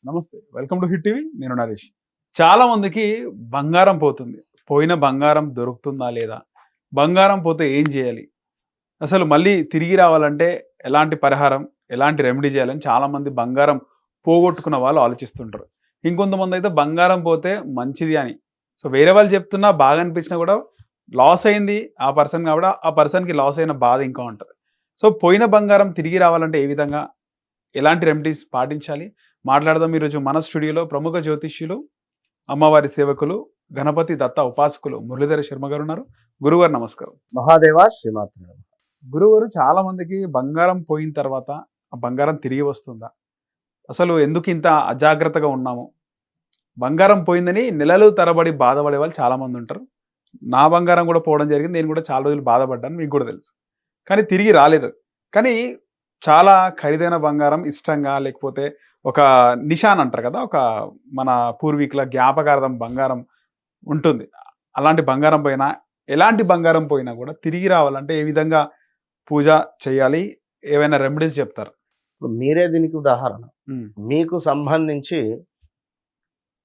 నమస్తే. Welcome to hit TV. నేను నరేష్. చాలా మందికి బంగారం పోతుంది. పోయిన బంగారం దొరుకుతుందా లేదా? బంగారం పోతే ఏం చేయాలి? అసలు మళ్ళీ తిరిగి రావాలంటే ఎలాంటి పరిహారం, ఎలాంటి రెమెడీ చేయాలని చాలామంది బంగారం పోగొట్టుకున్న వాళ్ళు ఆలోచిస్తుంటారు. ఇంకొంతమంది అయితే బంగారం పోతే మంచిది అని. సో వేరే వాళ్ళు చెప్తున్నా బాగా అనిపించినా కూడా లాస్ అయింది ఆ పర్సన్ కాబట్టి ఆ పర్సన్‌కి లాస్ అయిన బాధ ఇంకా ఉంటది. సో పోయిన బంగారం తిరిగి రావాలంటే ఏ విధంగా, ఎలాంటి రెమెడీస్ పాటించాలి? మాట్లాడదాం ఈరోజు మన స్టూడియోలో ప్రముఖ జ్యోతిష్యులు, అమ్మవారి సేవకులు, గణపతి దత్త ఉపాసకులు మురళీధర శర్మ గారు ఉన్నారు. గురుగారు నమస్కారం. మహాదేవ శ్రీమాత్రే నమః. గురుగారు, చాలా మందికి బంగారం పోయిన తర్వాత ఆ బంగారం తిరిగి వస్తుందా? అసలు ఎందుకు ఇంత అజాగ్రత్తగా ఉన్నాము? బంగారం పోయిందని నెలలు తరబడి బాధపడే వాళ్ళు చాలా మంది ఉంటారు. నా బంగారం కూడా పోవడం జరిగింది. నేను కూడా చాలా రోజులు బాధపడ్డాను. మీకు కూడా తెలుసు. కానీ తిరిగి రాలేదు అది. కానీ చాలా ఖరీదైన బంగారం ఇష్టంగా, లేకపోతే ఒక నిషాన్ అంటారు కదా, ఒక మన పూర్వీకుల జ్ఞాపకార్థం బంగారం ఉంటుంది. అలాంటి బంగారం పోయినా, ఎలాంటి బంగారం పోయినా కూడా తిరిగి రావాలంటే ఏ విధంగా పూజ చేయాలి? ఏవైనా రెమెడీస్ చెప్తారు? ఇప్పుడు మీరే దీనికి ఉదాహరణ. ఉమ్, మీకు సంబంధించి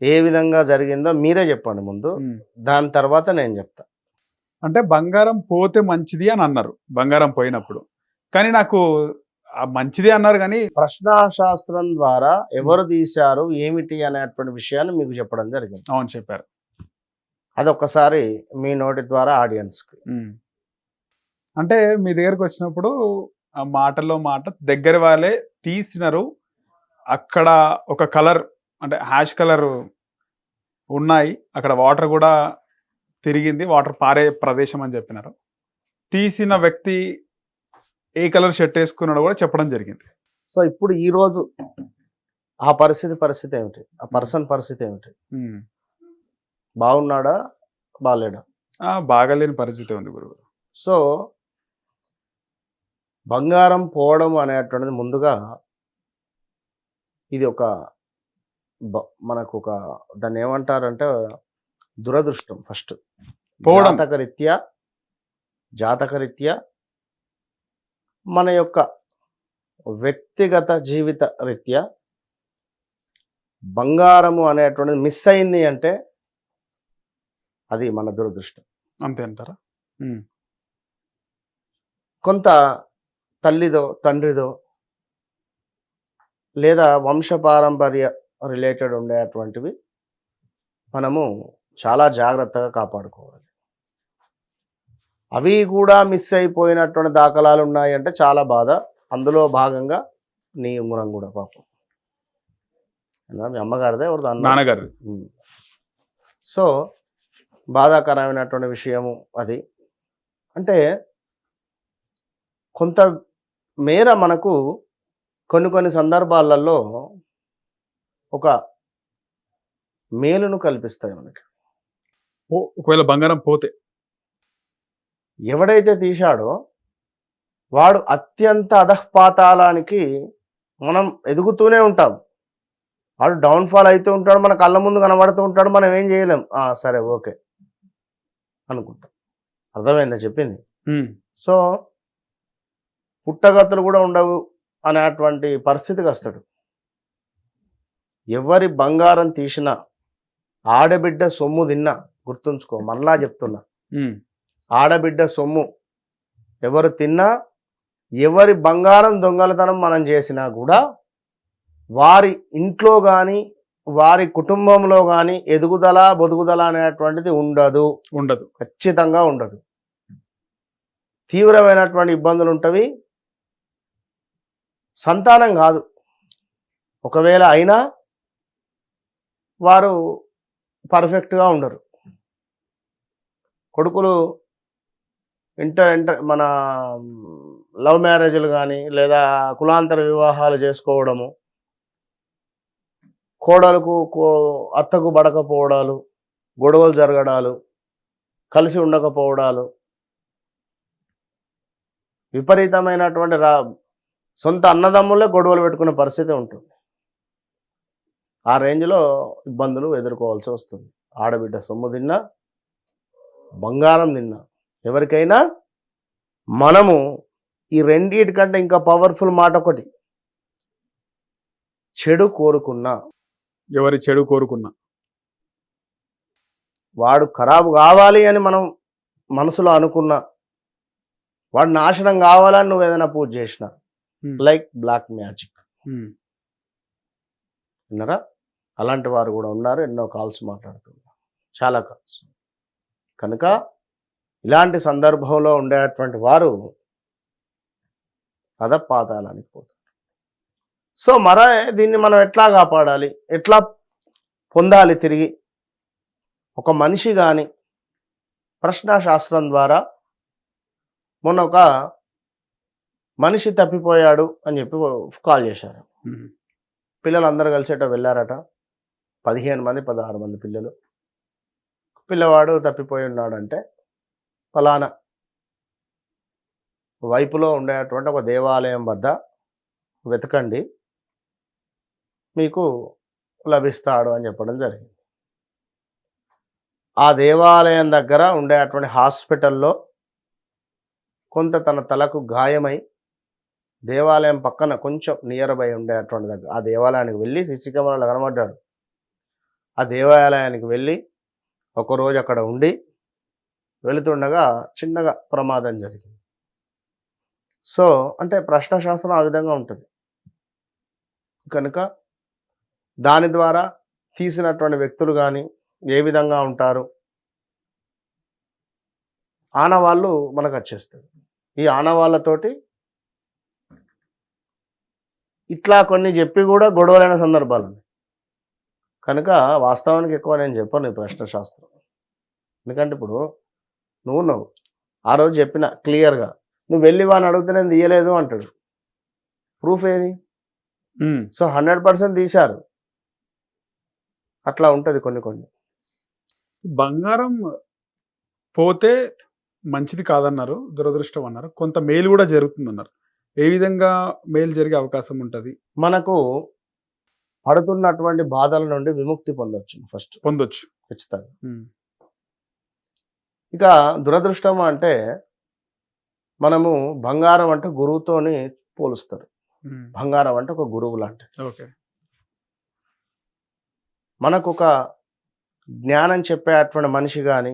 ఏ విధంగా జరిగిందో మీరే చెప్పండి ముందు. ఉమ్. దాని తర్వాత నేను చెప్తా. అంటే బంగారం పోతే మంచిది అని అన్నారు బంగారం పోయినప్పుడు. కానీ నాకు మంచిది అన్నారు కానీ ప్రశ్నాశాస్త్రం ద్వారా ఎవరు తీశారు ఏమిటి అనేటువంటి విషయాన్ని మీకు చెప్పడం జరిగింది. అవును చెప్పారు. అది ఒక్కసారి మీ నోటి ద్వారా ఆడియన్స్కి. అంటే మీ దగ్గరకు వచ్చినప్పుడు ఆ మాటలో మాట దగ్గర వాళ్ళే తీసినారు. అక్కడ ఒక కలర్, అంటే హ్యాష్ కలర్ ఉన్నాయి. అక్కడ వాటర్ కూడా తిరిగింది, వాటర్ పారే ప్రదేశం అని చెప్పినారు. తీసిన వ్యక్తి ఏ కలర్ షర్ట్ వేసుకున్నాడో కూడా చెప్పడం జరిగింది. సో ఇప్పుడు ఈ రోజు ఆ పరిస్థితి ఏమిటి, ఆ పర్సన్ పరిస్థితి ఏమిటి, ఉమ్. బాగున్నాడా బాగాలేడా? బాగాలేని పరిస్థితి ఉంది గురువు. సో బంగారం పోవడం అనేటువంటిది ముందుగా ఇది ఒక మనకు ఒక దాన్ని ఏమంటారంటే దురదృష్టం. ఫస్ట్ పోవడం. జాతకరీత్యా మన యొక్క వ్యక్తిగత జీవిత రీత్యా బంగారము అనేటువంటిది మిస్ అయింది అంటే అది మన దురదృష్టం. అంతే అంటారా? కొంత తల్లిదో తండ్రిదో లేదా వంశపారంపర్య రిలేటెడ్ ఉండేటువంటివి మనము చాలా జాగ్రత్తగా కాపాడుకోవాలి. అవి కూడా మిస్ అయిపోయినటువంటి దాఖలాలు ఉన్నాయంటే చాలా బాధ. అందులో భాగంగా నీ ఉంగరం కూడా పాపం మీ అమ్మగారిదే ఎవరిదో నాన్నగారు. సో బాధాకరమైనటువంటి విషయము అది. అంటే కొంత మేర మనకు కొన్ని సందర్భాలలో ఒక మేలును కల్పిస్తాయి మనకి. ఒకవేళ బంగారం పోతే ఎవడైతే తీశాడో వాడు అత్యంత అధఃపాతాళానికి మనం ఎదుగుతూనే ఉంటాం. వాడు డౌన్ఫాల్ అవుతూ ఉంటాడు, మన కళ్ళ ముందు కనబడుతూ ఉంటాడు, మనం ఏం చేయలేం. సరే ఓకే అనుకుంటాం. అర్థమైందా చెప్పింది? సో పుట్టగతులు కూడా ఉండవు అనేటువంటి పరిస్థితికి వస్తాడు. ఎవరి బంగారం తీసినా, ఆడబిడ్డ సొమ్ము తిన్నా, గుర్తుంచుకో, మళ్ళా చెప్తున్నా, ఆడబిడ్డ సొమ్ము ఎవరు తిన్నా, ఎవరి బంగారం దొంగలతనం మనం చేసినా కూడా వారి ఇంట్లో కానీ వారి కుటుంబంలో కానీ ఎదుగుదల బొదుగుదల అనేటువంటిది ఉండదు. ఖచ్చితంగా ఉండదు. తీవ్రమైనటువంటి ఇబ్బందులు ఉంటవి. సంతానం కాదు, ఒకవేళ అయినా వారు పర్ఫెక్ట్గా ఉండరు. కొడుకులు మన లవ్ మ్యారేజ్లు కానీ లేదా కులాంతర వివాహాలు చేసుకోవడము, కోడలకు అత్తకు పడకపోవడాలు, గొడవలు జరగడాలు, కలిసి ఉండకపోవడాలు, విపరీతమైనటువంటి సొంత అన్నదమ్ములే గొడవలు పెట్టుకునే పరిస్థితి ఉంటుంది. ఆ రేంజ్లో ఇబ్బందులు ఎదుర్కోవాల్సి వస్తుంది. ఆడబిడ్డ సొమ్ము తిన్నా, బంగారం తిన్నా, ఎవరికైనా మనము ఈ రెండిటికంటే ఇంకా పవర్ఫుల్ మాట ఒకటి, చెడు కోరుకున్నా ఎవరి చెడు కోరుకున్నా. వాడు ఖరాబు కావాలి అని మనం మనసులో అనుకున్నా, వాడు నాశనం కావాలని నువ్వు ఏదైనా పూజ చేసిన, ఉమ్, లైక్ బ్లాక్ మ్యాజిక్. ఉమ్, విన్నారా? అలాంటి వారు కూడా ఉన్నారు. ఎన్నో కాల్స్ మాట్లాడుతున్నారు, చాలా కాల్స్. కనుక ఇలాంటి సందర్భంలో ఉండేటువంటి వారు అధపాతాళానికి పోతారు. సో మరే దీన్ని మనం ఎట్లా కాపాడాలి, ఎట్లా పొందాలి తిరిగి? ఒక మనిషి కానీ ప్రశ్నాశాస్త్రం ద్వారా మొన్న ఒక మనిషి తప్పిపోయాడు అని చెప్పి కాల్ చేశారు. ఉమ్, పిల్లలందరూ కలిసేట వెళ్ళారట. 15 మంది 16 మంది పిల్లలు. పిల్లవాడు తప్పిపోయి ఉన్నాడంటే ఫలానా వైపులో ఉండేటువంటి ఒక దేవాలయం వద్ద వెతకండి, మీకు లభిస్తాడు అని చెప్పడం జరిగింది. ఆ దేవాలయం దగ్గర ఉండేటువంటి హాస్పిటల్లో కొంత తన తలకు గాయమై దేవాలయం పక్కన కొంచెం నియర్ బై ఉండేటువంటి దగ్గర ఆ దేవాలయానికి వెళ్ళి సిసి కెమెరాలో కనబడ్డాడు. ఆ దేవాలయానికి వెళ్ళి ఒకరోజు అక్కడ ఉండి వెళుతుండగా చిన్నగా ప్రమాదం జరిగింది. సో అంటే ప్రశ్నశాస్త్రం ఆ విధంగా ఉంటుంది. కనుక దాని ద్వారా తీసినటువంటి వ్యక్తులు కానీ ఏ విధంగా ఉంటారు, ఆనవాళ్ళు మనకు వచ్చేస్తారు. ఈ ఆనవాళ్ళతోటి ఇట్లా కొన్ని చెప్పి కూడా గొడవలైన సందర్భాలు ఉన్నాయి. కనుక వాస్తవానికి ఎక్కువ నేను చెప్పను ఈ ప్రశ్నశాస్త్రం. ఎందుకంటే ఇప్పుడు నువ్వు ఆ రోజు చెప్పిన క్లియర్గా, నువ్వు వెళ్ళి వాడిని అడిగితే నేను తీయలేదు అంటాడు. ప్రూఫ్ ఏది? ఉమ్. సో 100% తీశారు. అట్లా ఉంటుంది కొన్ని. బంగారం పోతే మంచిది కాదన్నారు, దురదృష్టం అన్నారు. కొంత మేలు కూడా జరుగుతుందన్నారు. ఏ విధంగా మేలు జరిగే అవకాశం ఉంటుంది? మనకు పడుతున్నటువంటి బాధల నుండి విముక్తి పొందొచ్చు. ఫస్ట్ పొందొచ్చు. ఖచ్చితంగా. ఉమ్, ఇక దురదృష్టం అంటే మనము బంగారం అంటే గురువుతోని పోలుస్తారు. ఉమ్, బంగారం అంటే ఒక గురువు లాంటిది. ఓకే. మనకు ఒక జ్ఞానం చెప్పేటువంటి మనిషి కానీ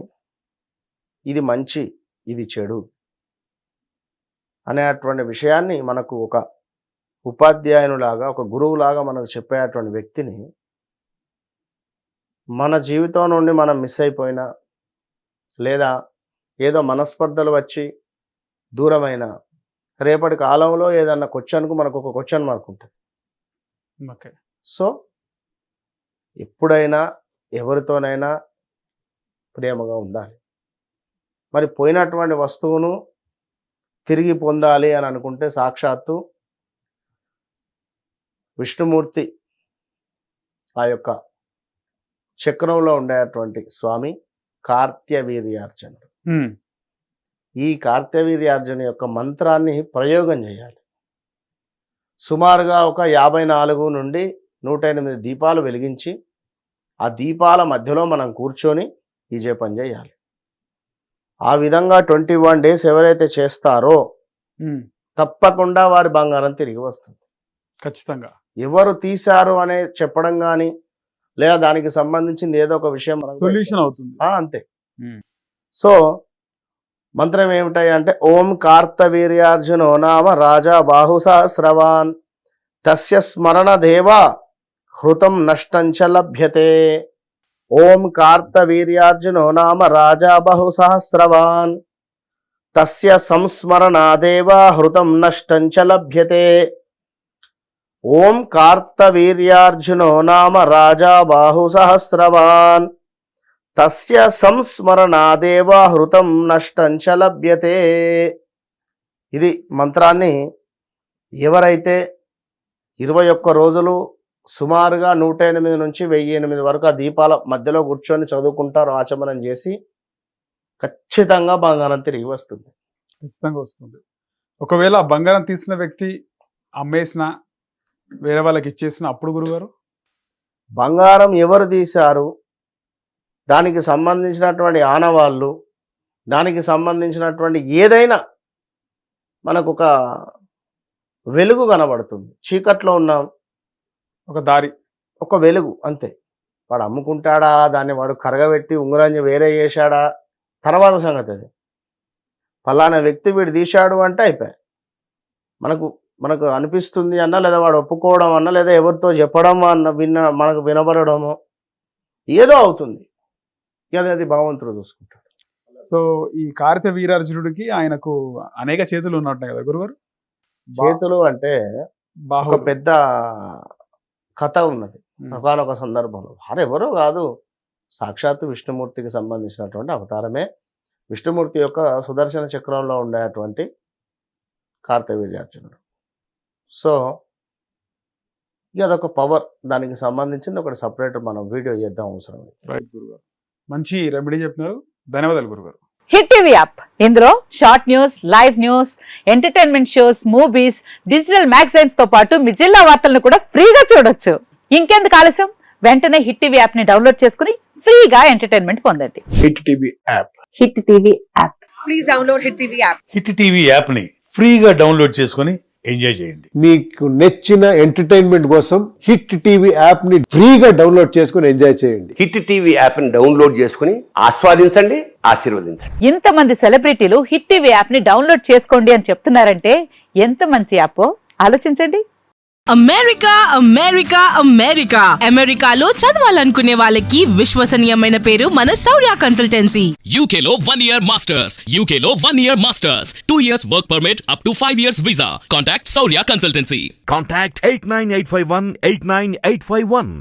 ఇది మంచి ఇది చెడు అనేటువంటి విషయాన్ని మనకు ఒక ఉపాధ్యాయునిలాగా ఒక గురువులాగా మనకు చెప్పేటువంటి వ్యక్తిని మన జీవితం నుండి మనం మిస్ అయిపోయినా, లేదా ఏదో మనస్పర్ధలు వచ్చి దూరమైన రేపటి కాలంలో ఏదన్నా క్వశ్చన్కు మనకు ఒక క్వశ్చన్ మార్క్ ఉంటుంది. ఓకే. సో ఎప్పుడైనా ఎవరితోనైనా ప్రేమగా ఉండాలి. మరి పోయినటువంటి వస్తువును తిరిగి పొందాలి అని అనుకుంటే సాక్షాత్తు విష్ణుమూర్తి ఆ యొక్క చక్రంలో ఉండేటువంటి స్వామి కార్త్యవీర్యార్జునుడు. ఉమ్, ఈ కార్త్యవీర్యార్జున యొక్క మంత్రాన్ని ప్రయోగం చేయాలి. సుమారుగా ఒక 54 నుండి 108 దీపాలు వెలిగించి ఆ దీపాల మధ్యలో మనం కూర్చొని ఈ జపం చేయాలి. ఆ విధంగా 21 days ఎవరైతే చేస్తారో ఉమ్, తప్పకుండా వారి బంగారం తిరిగి వస్తుంది. ఖచ్చితంగా. ఎవరు తీశారు అనే చెప్పడం కానీ లేదా దానికి సంబంధించింది ఏదో ఒక విషయం మనకు సొల్యూషన్ అవుతుంది. అంతే. ఉమ్, సో మంత్రం ఏమిటాయి అంటే ఓం కార్తవీర్యార్జునో నామ రాజా బాహు సహస్రవాన్ తస్య స్మరణ దేవా హృతం నష్టంచ లభ్యతే. ఓం కార్తవీర్యార్జునో నామ రాజా బహు సహస్రవాన్ తస్య సంస్మరణాదేవా హృతం నష్టంచ లభ్యతే. ఓం కార్తవీర్యార్జునో నామ రాజా బాహు సహస్రవాన్ తస్య సంస్మరణాదేవా హృతం నష్టంచ లభ్యతే. ఇది మంత్రాన్ని ఎవరైతే 21 రోజులు సుమారుగా 108 నుంచి 1008 వరకు ఆ దీపాల మధ్యలో కూర్చొని చదువుకుంటారు, ఆచమనం చేసి ఖచ్చితంగా బంగారం తిరిగి వస్తుంది. ఖచ్చితంగా వస్తుంది. ఒకవేళ ఆ బంగారం తీసిన వ్యక్తి అమ్మేసిన, వేరే వాళ్ళకి ఇచ్చేసిన, అప్పుడు గురుగారు బంగారం ఎవరు తీశారు, దానికి సంబంధించినటువంటి ఆనవాళ్ళు, దానికి సంబంధించినటువంటి ఏదైనా మనకు ఒక వెలుగు కనబడుతుంది. చీకట్లో ఉన్నాం, ఒక దారి ఒక వెలుగు అంతే. వాడు అమ్ముకుంటాడా, దాన్ని వాడు కరగబెట్టి ఉంగరాన్ని వేరే చేశాడా తర్వాత సంగతి. అది ఫలానా వ్యక్తి వీడు తీశాడు అంటే అయిపోయాయి. మనకు అనిపిస్తుంది అన్నా, లేదా వాడు ఒప్పుకోవడం అన్నా, లేదా ఎవరితో చెప్పడం అన్న మనకు వినబడడము ఏదో అవుతుంది. అది భగవంతుడు చూసుకుంటాడు. సో ఈ కార్త వీరార్జునుడికి ఆయనకు అనేక చేతులు ఉన్నట్టున్నాయి కదా గురుగారు. చేతులు అంటే ఒక బాహు పెద్ద కథ ఉన్నది. ఒకనొక సందర్భంలో వారెవరో కాదు, సాక్షాత్తు విష్ణుమూర్తికి సంబంధించినటువంటి అవతారమే. విష్ణుమూర్తి యొక్క సుదర్శన చక్రంలో ఉండేటువంటి కార్తవీర్యార్జునుడు. సో ఇక అదొక పవర్, దానికి సంబంధించింది ఒకటి సపరేట్ మనం వీడియో చేద్దాం అవసరం. రైట్ గురుగారు, మంచి రెమెడీ చెప్పినారు, ధన్యవాదాలు గురుగారు. హిట్ టీవీ యాప్ ఇందులో short news, live news, entertainment shows, movies, digital magazines తో పాటు మీ జిల్లా వార్తలను కూడా ఫ్రీగా చూడొచ్చు. ఇంకెందుకు ఆలస్యం, వెంటనే హిట్ టీవీ యాప్ ని డౌన్లోడ్ చేసుకుని ఫ్రీగా ఎంటర్టైన్మెంట్ పొందండి. Hit TV app. Hit TV app. Please download Hit TV app. Hit TV యాప్ని ఫ్రీగా డౌన్లోడ్ చేసుకొని ఎంజాయ్ చేయండి. మీకు నచ్చిన ఎంటర్టైన్మెంట్ కోసం హిట్ టీవీ యాప్ ని ఫ్రీగా డౌన్లోడ్ చేసుకుని ఎంజాయ్ చేయండి. హిట్ టీవీ యాప్ని డౌన్లోడ్ చేసుకుని ఆస్వాదించండి, ఆశీర్వదించండి. ఇంతమంది సెలబ్రిటీలు హిట్ టీవీ యాప్ ని డౌన్లోడ్ చేసుకోండి అని చెప్తున్నారంటే ఎంత మంచి యాప్ ఆలోచించండి. అమెరికా అమెరికాలో చదవాలనుకునే వాళ్ళకి విశ్వసనీయమైన పేరు మన శౌర్య consultancy. UK Law 1 Year Masters. UK Law 1 Year Masters. 2 years work permit up to 5 years visa. Contact Saurya Consultancy. Contact 89851 89851.